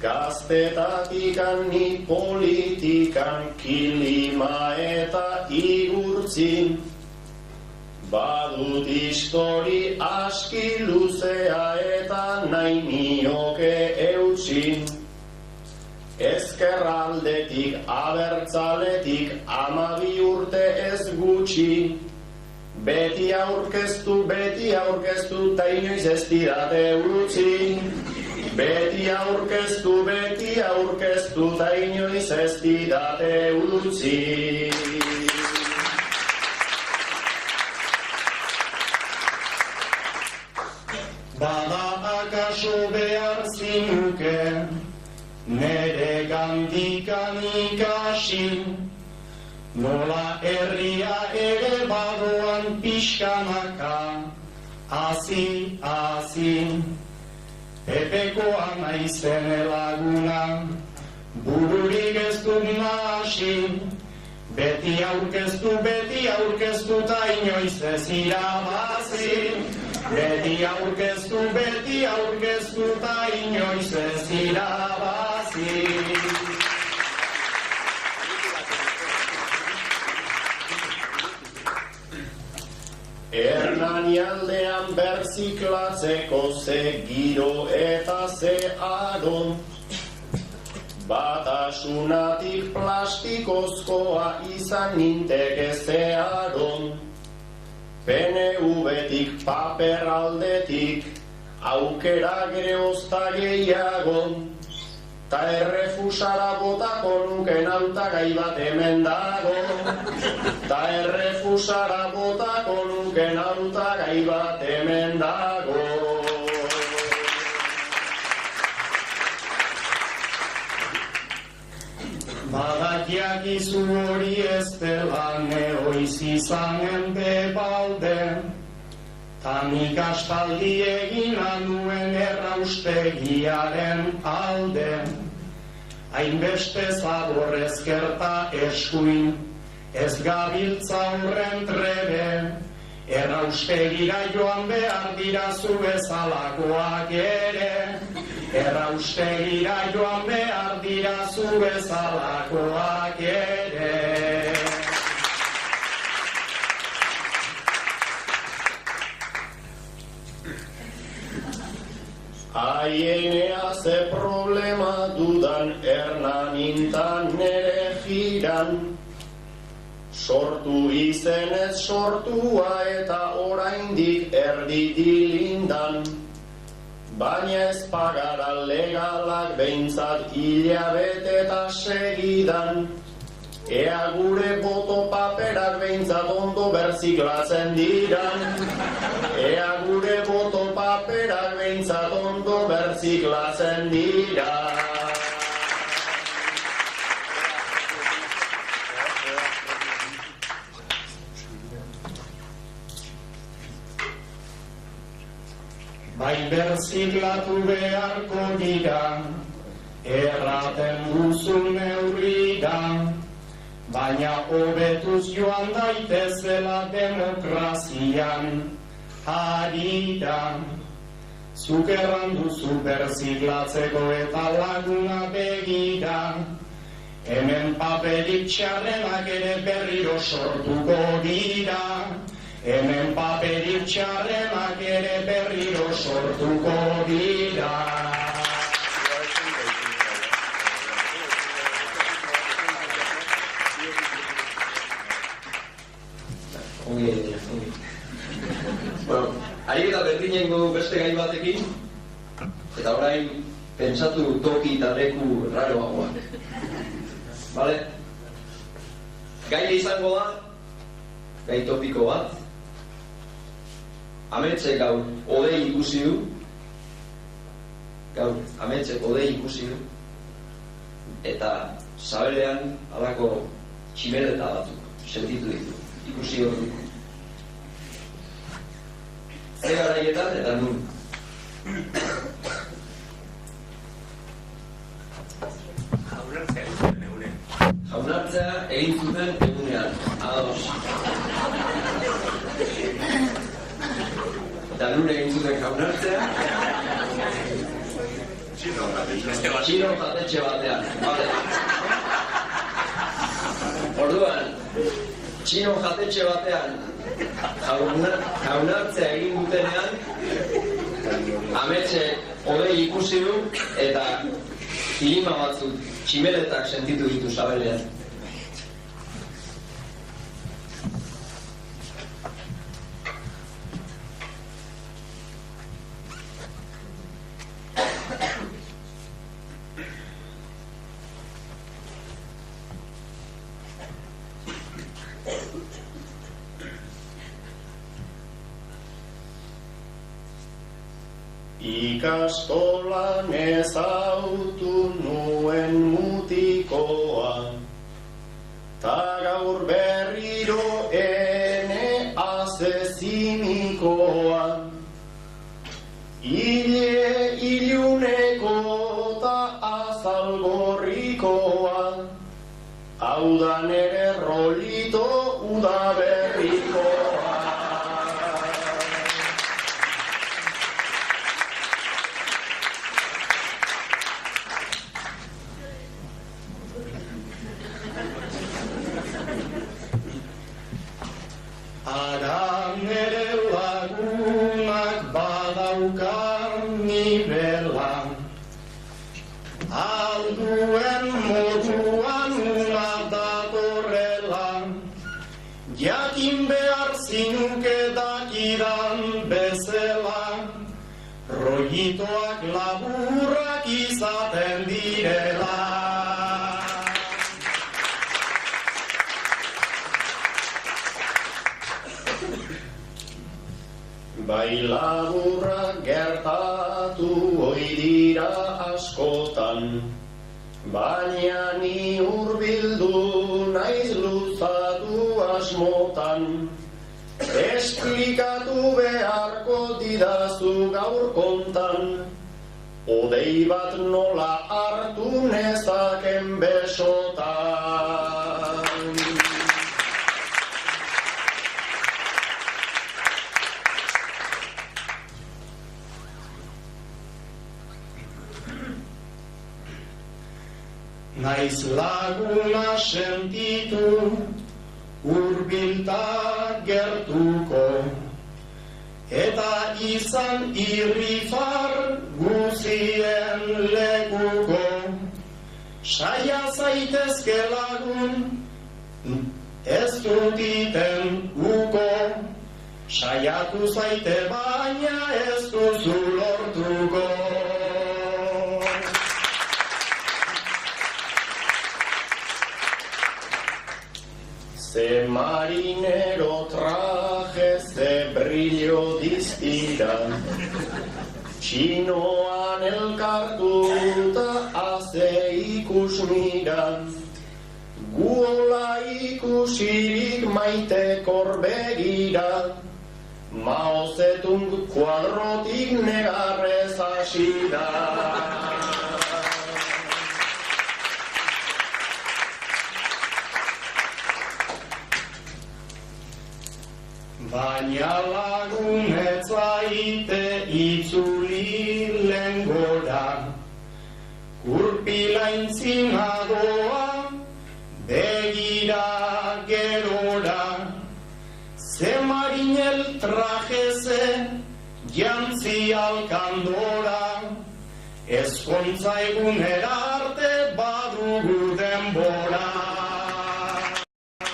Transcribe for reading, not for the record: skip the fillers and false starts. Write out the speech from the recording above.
Gaztetatik ni politikan kilima eta igurtzin, badut histori aski luzea eta nahi nioke eutsin. Ezkerraldetik abertzaletik 12 urte ez gutxi, beti aurkeztu ta inoiz ez didate utzi. Beti aurkeztu ta inoiz ez didate utzi. Bada akaso behar zinuke, nere gandikan ikasi, nola herria ere badoan pixkanaka, hazi. Pepekoa naizen laguna, bururik ez dut nahasi, beti aurkeztu ta inoiz ez irabazi. Beti aurkeztu ta inoiz ez irabazi. Hernani aldean berziklatzeko ze giro eta ze aron, batasunatik plastikozkoa izan ninteke ze aron, PNV-tik paper aldetik aukera gereozta gehiagon, ta errefusara botako nuken hautagai bat hemen dago. Ta errefusara botako nuken hautagai bat hemen dago. Badakiak izu hori ez dela neoiz izanen bebalde, ta nik aspaldi egina nuen erraustegiaren alde. Hainbeste zaborrez gerta eskuin, ez gabiltza horren trebe, erraustegira joan behar dira zu bezalakoak ere. Erraustegira joan behar dira zu bezalakoak ere. Aienea ze problema dudan Hernanin ta nere jiran, sortu izenez sortua eta oraindik erdi dilindan, baina ez pagara legalak behintzat hilabete eta segidan. Ea gure boto paperak behintzat ondo berziklatzen diran. Ea gure boto paperak behintzat ondo berziklatzen diran. Bai berziklatu beharko dira, erraten duzun neurridan, baina hobetuz joan daitezela demokrazian harira. Zuk erran duzu berziklatzeko eta laguna begira, hemen paperik txarrenak ere berriro sortuko dira. Hemen paperik txarrenak ere berriro sortuko dira. Bueno, ari eta berdinengo beste gai batekin, eta orain pentsatu toki eta leku raroagoak. Vale? Gaia izango da, gai topiko bat, Ametsek gaur odei ikusi du, eta sabelean halako tximeleta batzuk sentitu ditu, ikusi hor du. Ze garaietan eta nun. jaunartzea egin zuten egunean. Ados. Eta nun egin zuten jaunartzea? Txino jatetxe batean. Vale. Orduan, txino jatetxe batean jaunartzea egin dutenean, ametxe odei ikusi du eta kilima batzuk tximeletak sentitu ditu sabelean. Ikastolan ezautu nuen mutikoa, ta gaur berriro ene asesinikoa. Ile iluneko ta azalgorrikoa, hau da nere rolito udaberrikoa. Ara nere lagunak badaukan nibelan, alduen moduan una datorrelan, jakin behar zinuke dakidan bezala, rollitoak laburrak izaten direla. Bai laburrak gertatu ohi dira askotan, baina ni hurbildu naiz luzatu asmotan. Esplikatu beharko didazu gaur kontan, odei bat nola hartu nezaken besotan. Naiz laguna sentitu, hurbilta gertuko, eta izan irrifar guzien lekuko. Saia zaitezke lagun, ez dut iten uko, saiatu zaite baina ez duzu lortuko. Ze marinero traje, ze brillo distira, txinoan elkartuta haze ikus mira, guola ikusirik maitekor begira, Mao Zedong kuadrotik negarrez hasida. Baina lagun ez zaite itzuli lengora, kurpilaintzina doa, begira gerora. Ze marinel trajeze, jantzi alkandora, ezkontza egunera arte badugu